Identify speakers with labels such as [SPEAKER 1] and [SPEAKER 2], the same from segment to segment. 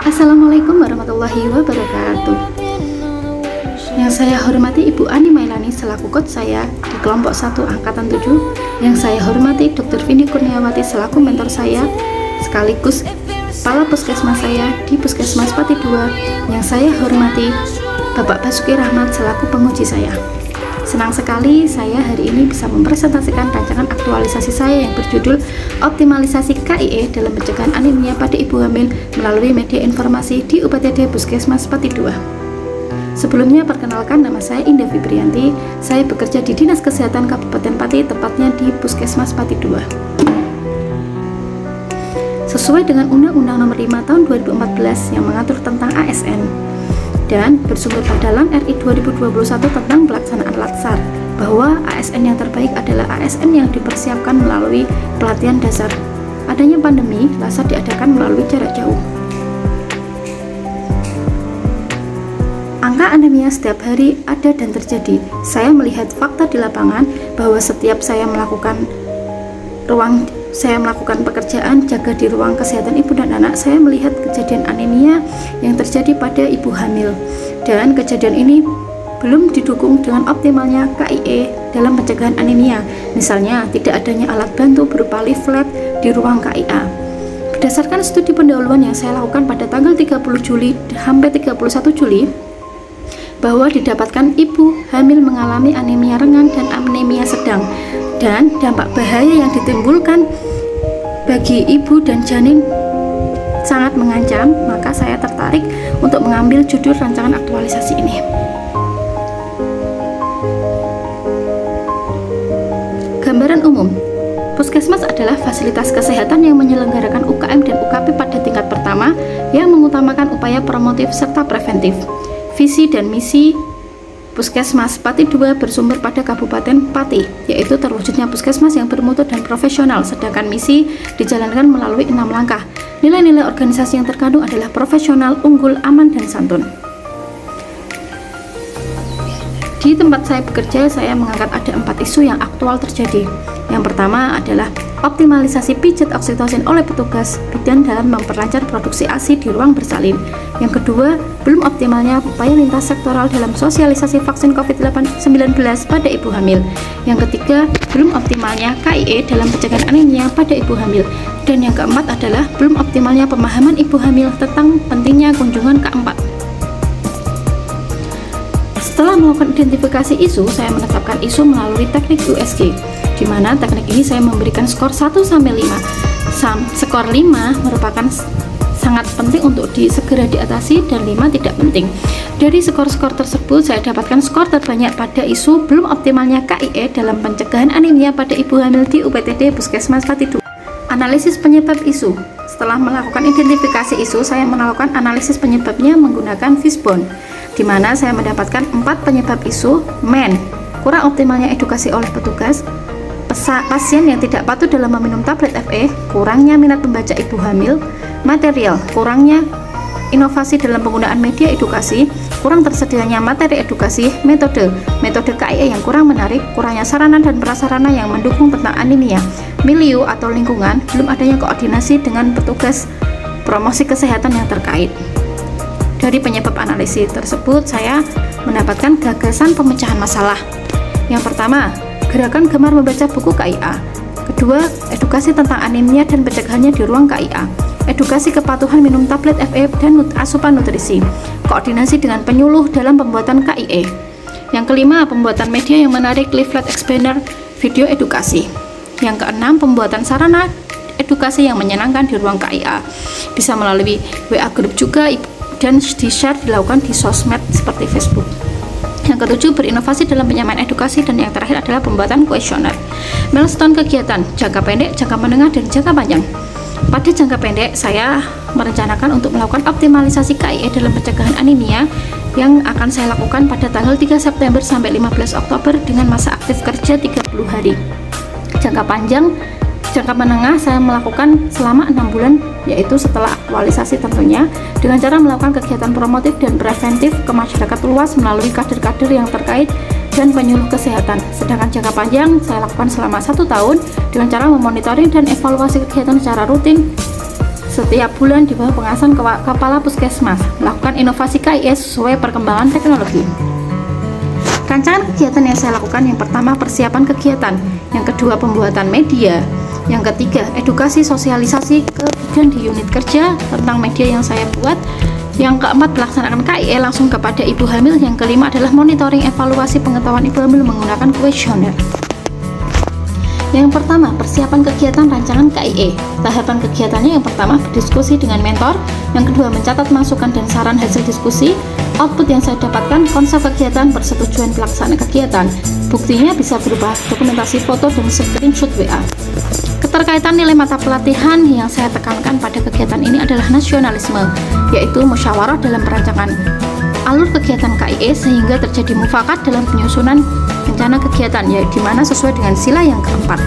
[SPEAKER 1] Assalamualaikum warahmatullahi wabarakatuh. Yang saya hormati Ibu Ani Mailani selaku coach saya di kelompok 1 angkatan 7. Yang saya hormati Dr. Vindi Kurniawati selaku mentor saya sekaligus kepala puskesmas saya di Puskesmas Pati 2. Yang saya hormati Bapak Basuki Rahmat selaku penguji saya. Senang sekali saya hari ini bisa mempresentasikan rancangan aktualisasi saya yang berjudul Optimalisasi KIE dalam pencegahan anemia pada ibu hamil melalui media informasi di UPTD Puskesmas Pati 2. Sebelumnya perkenalkan, nama saya Indah Fibrianti. Saya bekerja di Dinas Kesehatan Kabupaten Pati, tepatnya di Puskesmas Pati 2. Sesuai dengan Undang-Undang Nomor 5 Tahun 2014 yang mengatur tentang ASN dan bersumber pada dalam RI 2021 tentang pelaksanaan Latsar, bahwa ASN yang terbaik adalah ASN yang dipersiapkan melalui pelatihan dasar. Adanya pandemi, Latsar diadakan melalui jarak jauh. Angka anemia setiap hari ada dan terjadi. Saya melihat fakta di lapangan bahwa setiap saya melakukan pekerjaan jaga di ruang kesehatan ibu dan anak, saya melihat kejadian anemia yang terjadi pada ibu hamil, dan kejadian ini belum didukung dengan optimalnya KIE dalam pencegahan anemia. Misalnya, tidak adanya alat bantu berupa leaflet di ruang KIA. Berdasarkan studi pendahuluan yang saya lakukan pada tanggal 30 Juli sampai 31 Juli, bahwa didapatkan ibu hamil mengalami anemia ringan dan anemia sedang, dan dampak bahaya yang ditimbulkan bagi ibu dan janin sangat mengancam. Maka saya tertarik untuk mengambil judul rancangan aktualisasi ini. Gambaran umum, Puskesmas adalah fasilitas kesehatan yang menyelenggarakan UKM dan UKP pada tingkat pertama yang mengutamakan upaya promotif serta preventif. Visi dan misi Puskesmas Pati 2 bersumber pada Kabupaten Pati, yaitu terwujudnya puskesmas yang bermutu dan profesional, sedangkan misi dijalankan melalui 6 langkah. Nilai-nilai organisasi yang terkandung adalah profesional, unggul, aman, dan santun. Di tempat saya bekerja, saya mengangkat ada 4 isu yang aktual terjadi. Yang pertama adalah optimalisasi pijat oksitosin oleh petugas bidan dalam memperlancar produksi ASI di ruang bersalin. Yang kedua, belum optimalnya upaya lintas sektoral dalam sosialisasi vaksin COVID-19 pada ibu hamil. Yang ketiga, belum optimalnya KIE dalam pencegahan anemia pada ibu hamil. Dan yang keempat adalah belum optimalnya pemahaman ibu hamil tentang pentingnya kunjungan keempat. Setelah melakukan identifikasi isu, saya menetapkan isu melalui teknik USG, di mana teknik ini saya memberikan skor 1-5. Skor 5 merupakan sangat penting untuk segera diatasi dan 5 tidak penting. Dari skor-skor tersebut, saya dapatkan skor terbanyak pada isu belum optimalnya KIE dalam pencegahan anemia pada ibu hamil di UPTD Puskesmas Pati 2. Analisis penyebab isu. Setelah melakukan identifikasi isu, saya melakukan analisis penyebabnya menggunakan Fishbone, di mana saya mendapatkan 4 penyebab isu. Kurang optimalnya edukasi oleh petugas, pasien yang tidak patuh dalam meminum tablet FE, kurangnya minat membaca ibu hamil, material, kurangnya inovasi dalam penggunaan media edukasi, kurang tersedianya materi edukasi, metode KIE yang kurang menarik, kurangnya sarana dan prasarana yang mendukung tentang anemia, milieu atau lingkungan, belum adanya koordinasi dengan petugas promosi kesehatan yang terkait. Dari penyebab analisis tersebut, saya mendapatkan gagasan pemecahan masalah. Yang pertama, gerakan gemar membaca buku KIA. Kedua, edukasi tentang anemia dan pencegahannya di ruang KIA. Edukasi kepatuhan minum tablet FE dan asupan nutrisi. Koordinasi dengan penyuluh dalam pembuatan KIE. Yang kelima, pembuatan media yang menarik, leaflet explainer, video edukasi. Yang keenam, pembuatan sarana edukasi yang menyenangkan di ruang KIA. Bisa melalui WA group juga, dan di-share dilakukan di sosmed seperti Facebook. Yang ketujuh, berinovasi dalam penyampaian edukasi, dan yang terakhir adalah pembuatan kuesioner. Milestone kegiatan jangka pendek, jangka menengah, dan jangka panjang. Pada jangka pendek, saya merencanakan untuk melakukan optimalisasi KIE dalam pencegahan anemia yang akan saya lakukan pada tanggal 3 September sampai 15 Oktober dengan masa aktif kerja 30 hari. Jangka menengah saya melakukan selama 6 bulan, yaitu setelah aktualisasi tentunya, dengan cara melakukan kegiatan promotif dan preventif ke masyarakat luas melalui kader-kader yang terkait dan penyuluh kesehatan. Sedangkan jangka panjang saya lakukan selama 1 tahun dengan cara memonitoring dan evaluasi kegiatan secara rutin setiap bulan di bawah pengawasan Kepala Puskesmas, melakukan inovasi KIE sesuai perkembangan teknologi. Rancangan kegiatan yang saya lakukan, yang pertama persiapan kegiatan, yang kedua pembuatan media, yang ketiga edukasi sosialisasi ke bidan di unit kerja tentang media yang saya buat, yang keempat melaksanakan KIE langsung kepada ibu hamil, yang kelima adalah monitoring evaluasi pengetahuan ibu hamil menggunakan kuesioner. Yang pertama, persiapan kegiatan rancangan KIE. Tahapan kegiatannya yang pertama berdiskusi dengan mentor, yang kedua mencatat masukan dan saran hasil diskusi. Output yang saya dapatkan, konsep kegiatan, persetujuan pelaksanaan kegiatan. Buktinya bisa berupa dokumentasi foto dan screenshot WA. Keterkaitan nilai mata pelatihan yang saya tekankan pada kegiatan ini adalah nasionalisme, yaitu musyawarah dalam perancangan alur kegiatan KIE sehingga terjadi mufakat dalam penyusunan rencana kegiatan, yaitu dimana sesuai dengan sila yang keempat.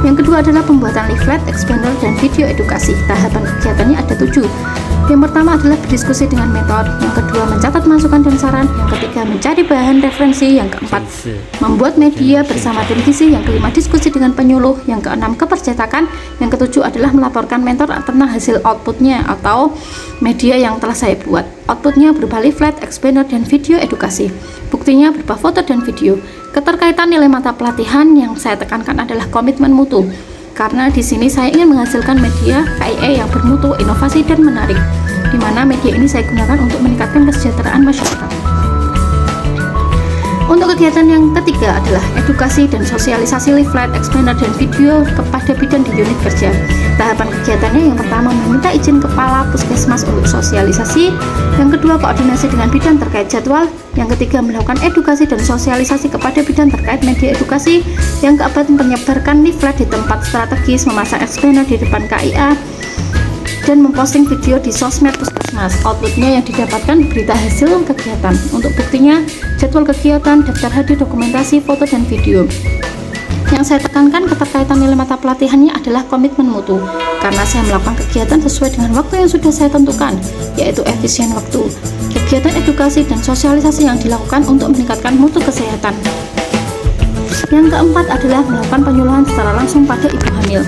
[SPEAKER 1] Yang kedua adalah pembuatan leaflet, expander, dan video edukasi. Tahapan kegiatannya ada 7. Yang pertama adalah berdiskusi dengan mentor, yang kedua mencatat masukan dan saran, yang ketiga mencari bahan referensi, yang keempat membuat media bersama tim gizi, yang kelima diskusi dengan penyuluh, yang keenam kepercetakan, yang ketujuh adalah melaporkan mentor tentang hasil outputnya atau media yang telah saya buat. Outputnya berupa leaflet, expander, dan video edukasi. Buktinya berupa foto dan video. Keterkaitan nilai mata pelatihan yang saya tekankan adalah komitmen mutu, karena di sini saya ingin menghasilkan media KIE yang bermutu, inovasi, dan menarik, di mana media ini saya gunakan untuk meningkatkan kesejahteraan masyarakat. Untuk kegiatan yang ketiga adalah edukasi dan sosialisasi leaflet, expander, dan video kepada bidan di unit kerja. Tahapan kegiatannya yang pertama meminta izin Kepala Puskesmas untuk sosialisasi, yang kedua koordinasi dengan bidan terkait jadwal, yang ketiga melakukan edukasi dan sosialisasi kepada bidan terkait media edukasi, yang keempat menyebarkan leaflet di tempat strategis, memasang expander di depan KIA, dan memposting video di sosmed puskesmas. Outputnya yang didapatkan berita hasil kegiatan. Untuk buktinya, jadwal kegiatan, daftar hadir, dokumentasi, foto, dan video. Yang saya tekankan keterkaitan nilai mata pelatihannya adalah komitmen mutu, karena saya melakukan kegiatan sesuai dengan waktu yang sudah saya tentukan, yaitu efisien waktu. Kegiatan edukasi dan sosialisasi yang dilakukan untuk meningkatkan mutu kesehatan. Yang keempat adalah melakukan penyuluhan secara langsung pada ibu hamil.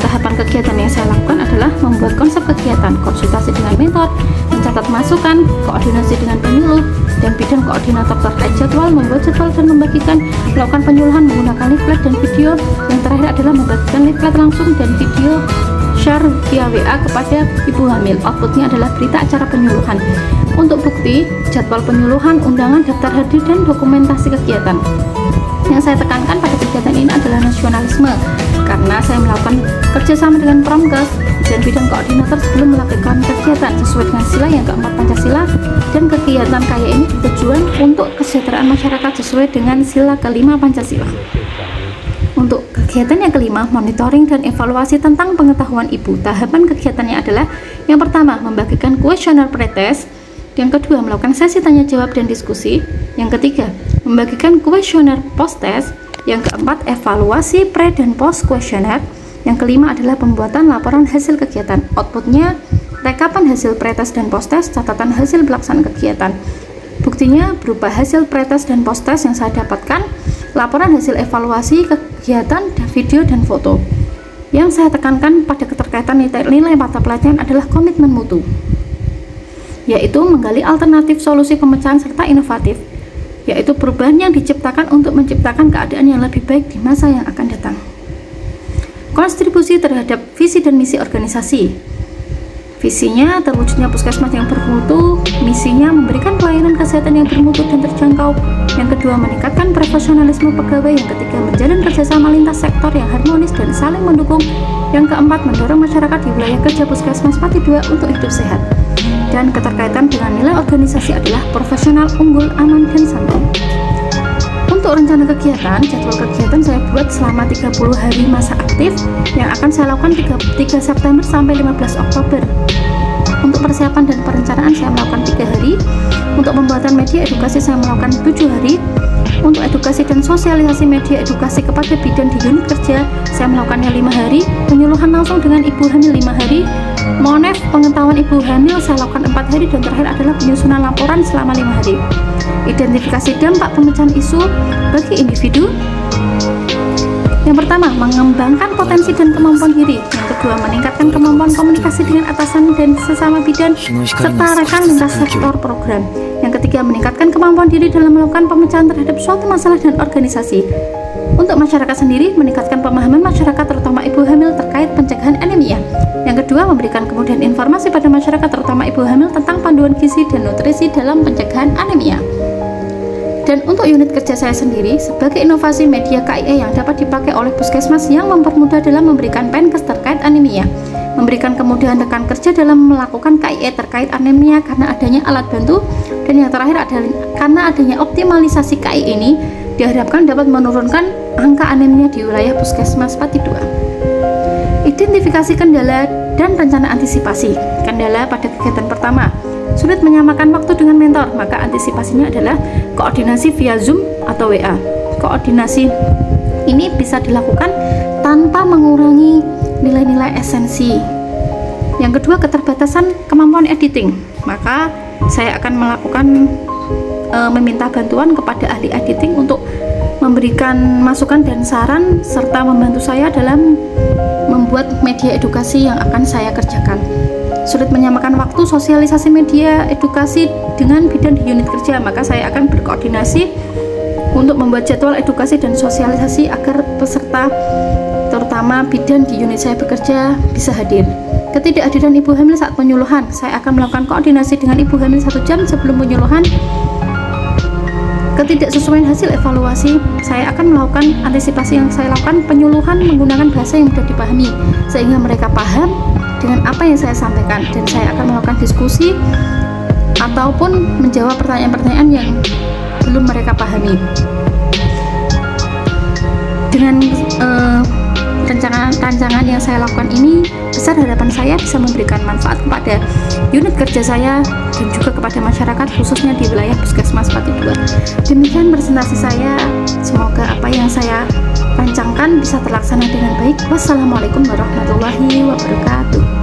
[SPEAKER 1] Tahapan kegiatan yang saya lakukan adalah membuat konsep kegiatan, konsultasi dengan mentor, mencatat masukan, koordinasi dengan penyuluh, dan bidan koordinator terkait jadwal, membuat jadwal dan membagikan, melakukan penyuluhan menggunakan leaflet dan video. Yang terakhir adalah membagikan leaflet langsung dan video share via WA kepada ibu hamil. Outputnya adalah berita acara penyuluhan. Untuk bukti, jadwal penyuluhan, undangan, daftar hadir, dan dokumentasi kegiatan. Yang saya tekankan pada kegiatan ini adalah nasionalisme, karena saya melakukan kerjasama dengan Promkes dan bidang koordinator sebelum melakukan kegiatan sesuai dengan sila yang keempat Pancasila, dan kegiatan KIE ini bertujuan untuk kesejahteraan masyarakat sesuai dengan sila kelima Pancasila. Untuk kegiatan yang kelima, monitoring dan evaluasi tentang pengetahuan ibu. Tahapan kegiatannya adalah yang pertama membagikan kuesioner pretest, yang kedua melakukan sesi tanya jawab dan diskusi, yang ketiga membagikan kuesioner post test, yang keempat evaluasi pre dan post kuesioner, yang kelima adalah pembuatan laporan hasil kegiatan. Outputnya rekapan hasil pretest dan post test, catatan hasil pelaksanaan kegiatan. Buktinya berupa hasil pretest dan post test yang saya dapatkan, laporan hasil evaluasi kegiatan, video dan foto. Yang saya tekankan pada keterkaitan nilai mata pelatihan adalah komitmen mutu, yaitu menggali alternatif solusi pemecahan serta inovatif, yaitu perubahan yang diciptakan untuk menciptakan keadaan yang lebih baik di masa yang akan datang. Kontribusi terhadap visi dan misi organisasi. Visinya terwujudnya puskesmas yang bermutu, misinya memberikan pelayanan kesehatan yang bermutu dan terjangkau, yang kedua meningkatkan profesionalisme pegawai, yang ketiga menjalin kerjasama lintas sektor yang harmonis dan saling mendukung, yang keempat mendorong masyarakat di wilayah kerja puskesmas Pati 2 untuk hidup sehat. Dan keterkaitan dengan nilai organisasi adalah profesional, unggul, aman, dan santai. Untuk rencana kegiatan, jadwal kegiatan saya buat selama 30 hari masa aktif yang akan saya lakukan 3 September sampai 15 Oktober. Untuk persiapan dan perencanaan saya melakukan 3 hari. Untuk pembuatan media edukasi saya melakukan 7 hari. Untuk edukasi dan sosialisasi media edukasi kepada bidan di unit kerja saya melakukannya 5 hari. Penyuluhan langsung dengan ibu hamil 5 hari. Monef pengetahuan ibu hamil saya lakukan 4 hari, dan terakhir adalah penyusunan laporan selama 5 hari. Identifikasi dampak pemecahan isu bagi individu, Yang pertama, mengembangkan potensi dan kemampuan diri. Yang kedua, meningkatkan kemampuan komunikasi dengan atasan dan sesama bidan serta rekan lintas sektor program. Yang ketiga, meningkatkan kemampuan diri dalam melakukan pemecahan terhadap suatu masalah dan organisasi. Untuk masyarakat sendiri, meningkatkan pemahaman masyarakat terutama ibu hamil terkait pencegahan anemia. Yang kedua, memberikan kemudahan informasi pada masyarakat terutama ibu hamil tentang panduan gizi dan nutrisi dalam pencegahan anemia. Dan untuk unit kerja saya sendiri, sebagai inovasi media KIE yang dapat dipakai oleh puskesmas yang mempermudah dalam memberikan penkes terkait anemia, memberikan kemudahan rekan kerja dalam melakukan KIE terkait anemia karena adanya alat bantu, dan yang terakhir adalah karena adanya optimalisasi KIE ini diharapkan dapat menurunkan angka anemia di wilayah puskesmas Pati 2. Identifikasi kendala dan rencana antisipasi. Kendala pada kegiatan pertama, sulit menyamakan waktu dengan mentor, maka antisipasinya adalah koordinasi via Zoom atau WA. Koordinasi ini bisa dilakukan tanpa mengurangi nilai-nilai esensi. Yang kedua, keterbatasan kemampuan editing, maka saya akan melakukan meminta bantuan kepada ahli editing untuk memberikan masukan dan saran serta membantu saya dalam membuat media edukasi yang akan saya kerjakan. Sulit menyamakan waktu sosialisasi media edukasi dengan bidan di unit kerja, maka saya akan berkoordinasi untuk membuat jadwal edukasi dan sosialisasi agar peserta terutama bidan di unit saya bekerja bisa hadir. Ketidakhadiran ibu hamil saat penyuluhan, saya akan melakukan koordinasi dengan ibu hamil 1 jam sebelum penyuluhan. Ketidaksesuaian hasil evaluasi, saya akan melakukan antisipasi yang saya lakukan penyuluhan menggunakan bahasa yang mudah dipahami sehingga mereka paham dengan apa yang saya sampaikan, dan saya akan melakukan diskusi ataupun menjawab pertanyaan-pertanyaan yang belum mereka pahami. Dengan rancangan yang saya lakukan ini, besar harapan saya bisa memberikan manfaat kepada unit kerja saya dan juga kepada masyarakat khususnya di wilayah Puskesmas Pati 2. Demikian presentasi saya, semoga apa yang saya rancangkan bisa terlaksana dengan baik. Wassalamualaikum warahmatullahi wabarakatuh.